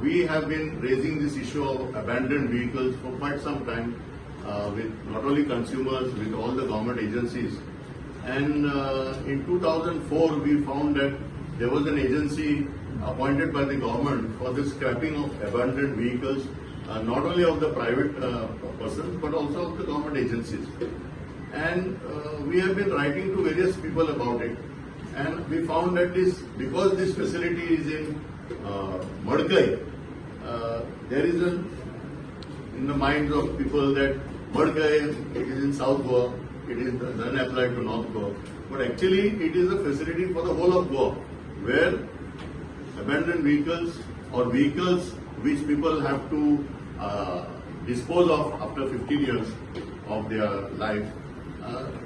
we have been raising this issue of abandoned vehicles for quite some time with not only consumers, with all the government agencies. And in 2004, we found that there was an agency appointed by the government for the scrapping of abandoned vehicles, not only of the private persons but also of the government agencies. And we have been writing to various people about it. And we found that because this facility is in MIRAAI, there is in the minds of people that MIRAAI, it is in South Goa, it is then applied to North Goa. But actually it is a facility for the whole of Goa, where abandoned vehicles or vehicles which people have to dispose of after 15 years of their life,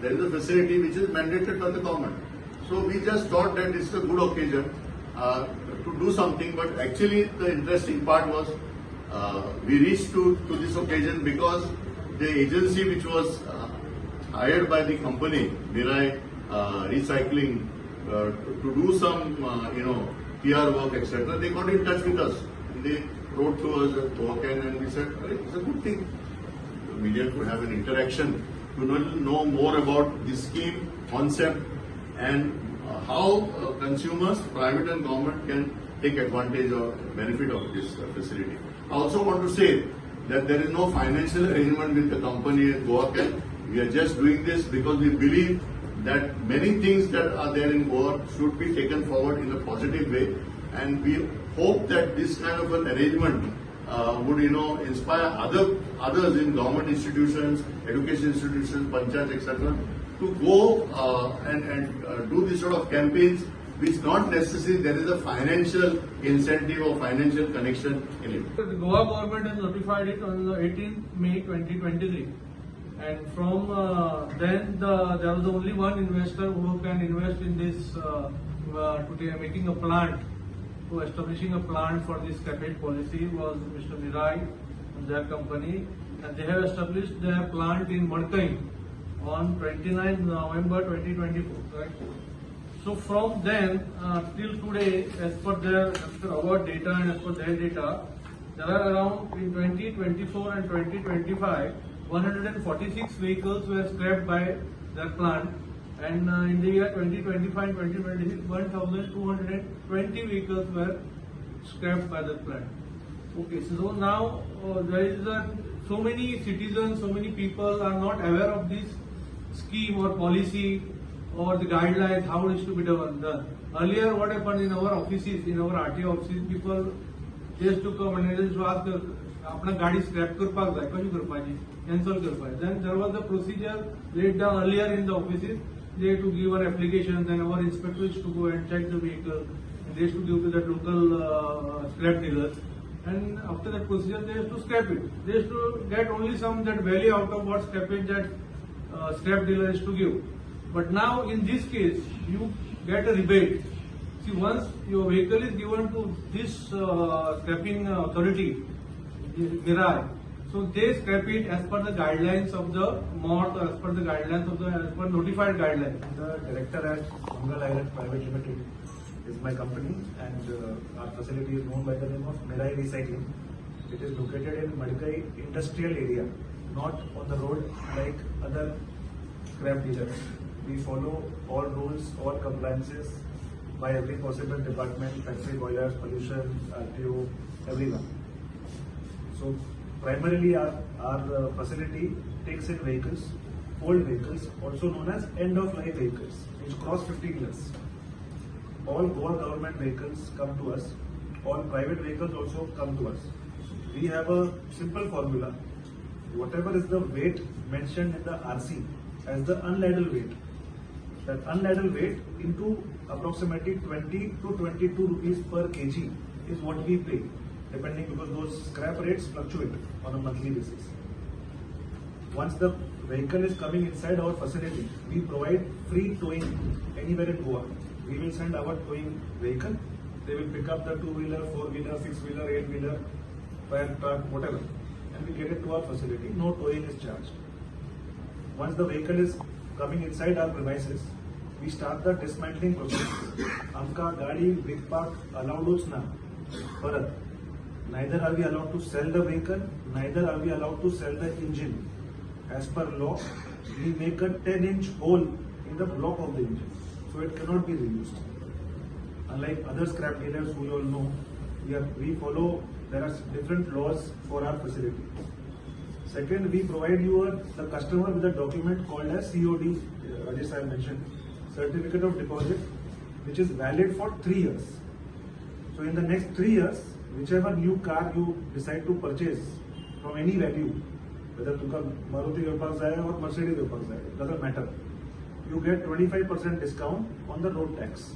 there is a facility which is mandated by the government. So we just thought that it's a good occasion to do something, but actually the interesting part was we reached to this occasion because the agency which was hired by the company, MIRAAI Recycling, to do some PR work, etc., they got in touch with us. They wrote to us at work and we said, it's a good thing. The media could have an interaction to know more about this scheme, concept, and how consumers, private and government, can take advantage or benefit of this facility. I also want to say that there is no financial arrangement with the company at Goa Can. We are just doing this because we believe that many things that are there in Goa should be taken forward in a positive way, and we hope that this kind of an arrangement would inspire others in government institutions, education institutions, panchayats, etc., to go and do this sort of campaigns which not necessarily there is a financial incentive or financial connection in it. The Goa government has notified it on the 18th May 2023, and from then there was only one investor who can invest in this to making a plant, to establishing a plant for this scrappage policy was Mr. MIRAAI, their company, and they have established their plant in MIRAAI on 29th November 2024, right? So from then till today, as per our data and as per their data, there are around in 2024 and 2025, 146 vehicles were scrapped by their plant, and in the year 2025 and 2026, 1,220 vehicles were scrapped by the plant. Okay, so now there is so many citizens, so many people are not aware of this scheme or policy or the guidelines, how it is to be done. Earlier, what happened in our offices, in our RTO offices, people just to come and just ask, "Apna गाड़ी scrap करपाक जाय, कशी करपाची, cancel करपाची." Then there was a procedure laid down earlier in the offices. They had to give our applications, and our inspectors to go and check the vehicle, and they used to give to that local scrap dealers. And after that procedure, they used to scrap it. They used to get only some that value out of what scrappage that scrap dealer is to give. But now in this case, you get a rebate. See, once your vehicle is given to this scrapping authority, MIRAAI, so they scrap it as per the guidelines of the MOT, or as per the guidelines of as per notified guidelines. The director at Mangal Island Private Limited is my company, and our facility is known by the name of MIRAAI Recycling. It is located in MIRAAI industrial area, not on the road like other scrap dealers. We follow all rules, all compliances by every possible department, factory boilers, pollution, RTO, everyone. So primarily our facility takes in vehicles, old vehicles, also known as end-of-life vehicles, which cross 15 years. All Goa government vehicles come to us. All private vehicles also come to us. We have a simple formula. Whatever is the weight mentioned in the RC as the unladled weight, that unladled weight into approximately 20 to 22 rupees per kg is what we pay, depending, because those scrap rates fluctuate on a monthly basis. Once the vehicle is coming inside our facility, we provide free towing anywhere in Goa. We will send our towing vehicle. They will pick up the 2-wheeler, 4-wheeler, 6-wheeler, 8-wheeler, fire truck, whatever, and we get it to our facility. No towing is charged. Once the vehicle is coming inside our premises, we start the dismantling process. आमका गाडी विकपाक allowedच ना परत. neither are we allowed to sell the vehicle, neither are we allowed to sell the engine. As per law, we make a 10-inch hole in the block of the engine, so it cannot be reused. Unlike other scrap dealers who you all know, we follow, there are different laws for our facility. Second, we provide the customer with a document called as COD, Rajesh I mentioned, Certificate of Deposit, which is valid for 3 years. So in the next 3 years, whichever new car you decide to purchase from any value, whether तुमका Maruti के पास जाए or Mercedes के पास जाए, doesn't matter. You get 25% discount on the road tax.